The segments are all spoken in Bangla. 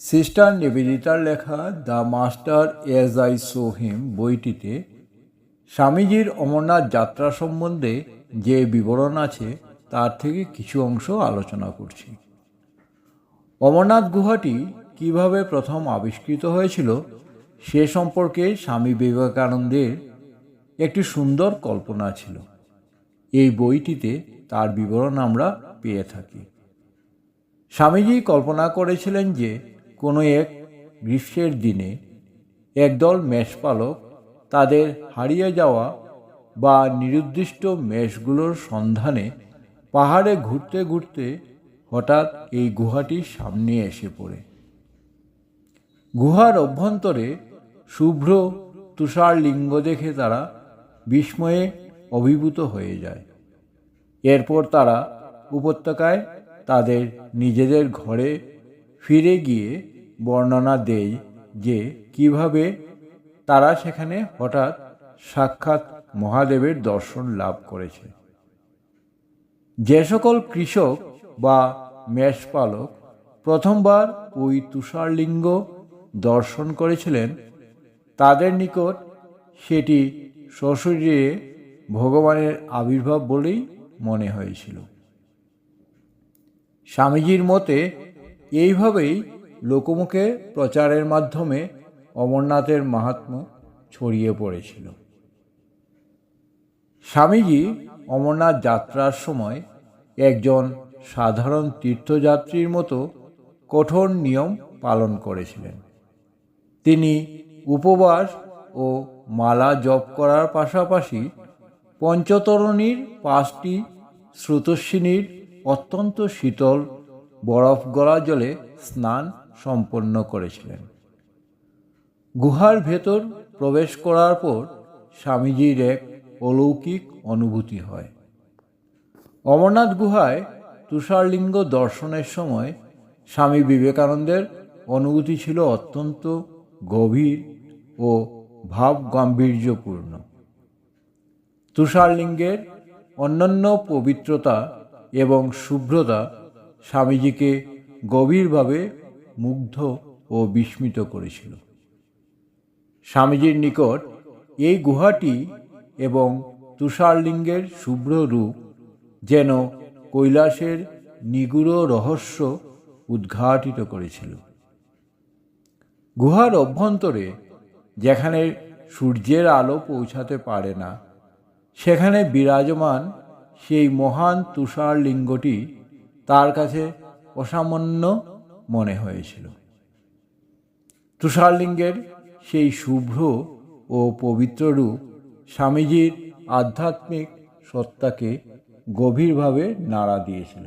সিস্টার নিবেদিতার লেখা the master age I saw him বইটিতে স্বামীজির অমরনাথ যাত্রা সম্বন্ধে যে বিবরণ আছে তার থেকে কিছু অংশ আলোচনা করছি। অমরনাথ গুহাটি কিভাবে প্রথম আবিষ্কৃত হয়েছিল সে সম্পর্কে স্বামী বিবেকানন্দের একটি সুন্দর কল্পনা ছিল। এই বইটিতে তার বিবরণ আমরা পেয়ে থাকি। স্বামীজি কল্পনা করেছিলেন যে কোনো এক গ্রীষ্মের দিনে একদল মেষপালক তাদের হারিয়ে যাওয়া বা নিরুদ্দিষ্ট মেষগুলোর সন্ধানে পাহাড়ে ঘুরতে ঘুরতে হঠাৎ এই গুহাটির সামনে এসে পড়ে। গুহার অভ্যন্তরে শুভ্র তুষার লিঙ্গ দেখে তারা বিস্ময়ে অভিভূত হয়ে যায়। এরপর তারা উপত্যকায় তাদের নিজেদের ঘরে ফিরে গিয়ে বর্ণনা দেয় যে কিভাবে তারা সেখানে হঠাৎ সাক্ষাৎ মহাদেবের দর্শন লাভ করেছে। যে সকল কৃষক বা মেষপালক প্রথমবার ওই তুষারলিঙ্গ দর্শন করেছিলেন তাদের নিকট সেটি সশরীরে ভগবানের আবির্ভাব বলেই মনে হয়েছিল। স্বামীজির মতে এইভাবেই লোকমুখে প্রচারের মাধ্যমে অমরনাথের মাহাত্ম্য ছড়িয়ে পড়েছিল। স্বামীজি অমরনাথ যাত্রার সময় একজন সাধারণ তীর্থযাত্রীর মতো কঠোর নিয়ম পালন করেছিলেন। তিনি উপবাস ও মালা জপ করার পাশাপাশি পঞ্চতরণীর 5টি স্রোতস্বিনীর অত্যন্ত শীতল বরফ গলা জলে স্নান সম্পন্ন করেছিলেন। গুহার ভেতর প্রবেশ করার পর স্বামীজির এক অলৌকিক অনুভূতি হয়। অমরনাথ গুহায় তুষারলিঙ্গ দর্শনের সময় স্বামী বিবেকানন্দের অনুভূতি ছিল অত্যন্ত গভীর ও ভাবগাম্ভীর্যপূর্ণ। তুষারলিঙ্গের অনন্য পবিত্রতা এবং শুভ্রতা স্বামীজিকে গভীরভাবে মুগ্ধ ও বিস্মিত করেছিল। স্বামীজির নিকট এই গুহাটি এবং তুষারলিঙ্গের শুভ্র রূপ যেন কৈলাসের নিগূঢ় রহস্য উদ্ঘাটিত করেছিল। গুহার অভ্যন্তরে যেখানে সূর্যের আলো পৌঁছাতে পারে না সেখানে বিরাজমান সেই মহান তুষারলিঙ্গটি তার কাছে অসামান্য মনে হয়েছিল। তুষারলিঙ্গের সেই শুভ্র ও পবিত্র রূপ স্বামীজির আধ্যাত্মিক সত্তাকে গভীরভাবে নাড়া দিয়েছিল।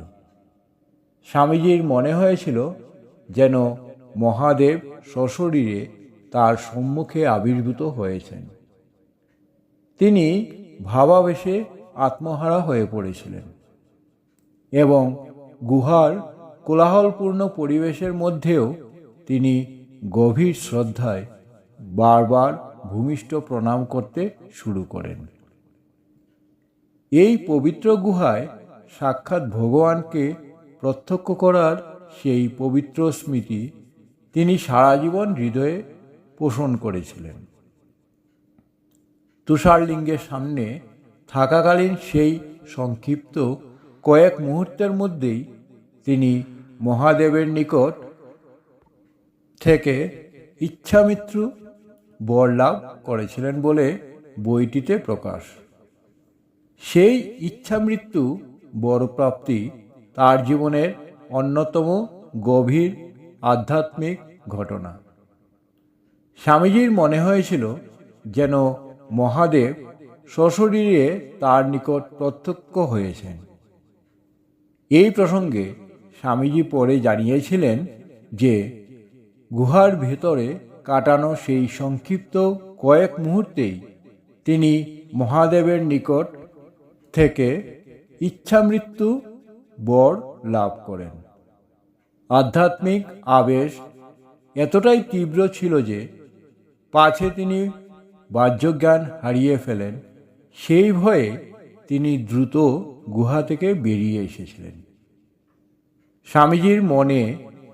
স্বামীজির মনে হয়েছিল যেন মহাদেব সশরীরে তার সম্মুখে আবির্ভূত হয়েছেন। তিনি ভাবাবেশে আত্মহারা হয়ে পড়েছিলেন এবং গুহার কোলাহলপূর্ণ পরিবেশের মধ্যেও তিনি গভীর শ্রদ্ধায় বারবার ভূমিষ্ঠ প্রণাম করতে শুরু করেন। এই পবিত্র গুহায় সাক্ষাৎ ভগবানকে প্রত্যক্ষ করার সেই পবিত্র স্মৃতি তিনি সারা জীবন হৃদয়ে পোষণ করেছিলেন। তুষারলিঙ্গের সামনে থাকাকালীন সেই সংক্ষিপ্ত কয়েক মুহূর্তের মধ্যেই তিনি মহাদেবের নিকট থেকে ইচ্ছামৃত্যু বর লাভ করেছিলেন বলে বইটিতে প্রকাশ। সেই ইচ্ছামৃত্যু বরপ্রাপ্তি তার জীবনের অন্যতম গভীর আধ্যাত্মিক ঘটনা। স্বামীজির মনে হয়েছিল যেন মহাদেব সশরীরে তার নিকট প্রত্যক্ষ হয়েছেন। এই প্রসঙ্গে স্বামীজি পরে জানিয়েছিলেন যে গুহার ভেতরে কাটানো সেই সংক্ষিপ্ত কয়েক মুহূর্তেই তিনি মহাদেবের নিকট থেকে ইচ্ছামৃত্যু বর লাভ করেন। আধ্যাত্মিক আবেশ এতটাই তীব্র ছিল যে পাছে তিনি বাহ্যজ্ঞান হারিয়ে ফেলেন সেই ভয়ে তিনি দ্রুত গুহা থেকে বেরিয়ে এসেছিলেন। স্বামীজির মনে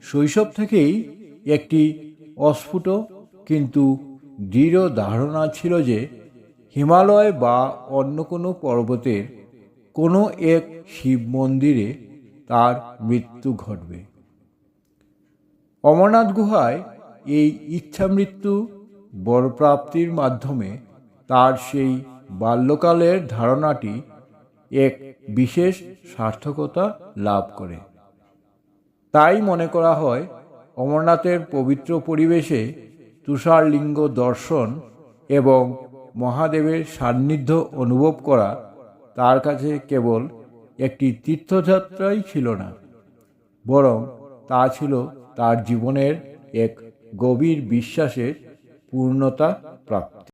শৈশব থেকেই একটি অস্ফুট কিন্তু দৃঢ় ধারণা ছিল যে হিমালয় বা অন্য কোনো পর্বতের কোনো এক শিব মন্দিরে তার মৃত্যু ঘটবে। অমরনাথ গুহায় এই ইচ্ছামৃত্যু বরপ্রাপ্তির মাধ্যমে তার সেই বাল্যকালের ধারণাটি এক বিশেষ সার্থকতা লাভ করে। তাই মনে করা হয় অমরনাথের পবিত্র পরিবেশে তুষারলিঙ্গ দর্শন এবং মহাদেবের সান্নিধ্য অনুভব করা তার কাছে কেবল একটি তীর্থযাত্রাই ছিল না, বরং তা ছিল তার জীবনের এক গভীর বিশ্বাসের পূর্ণতা প্রাপ্তি।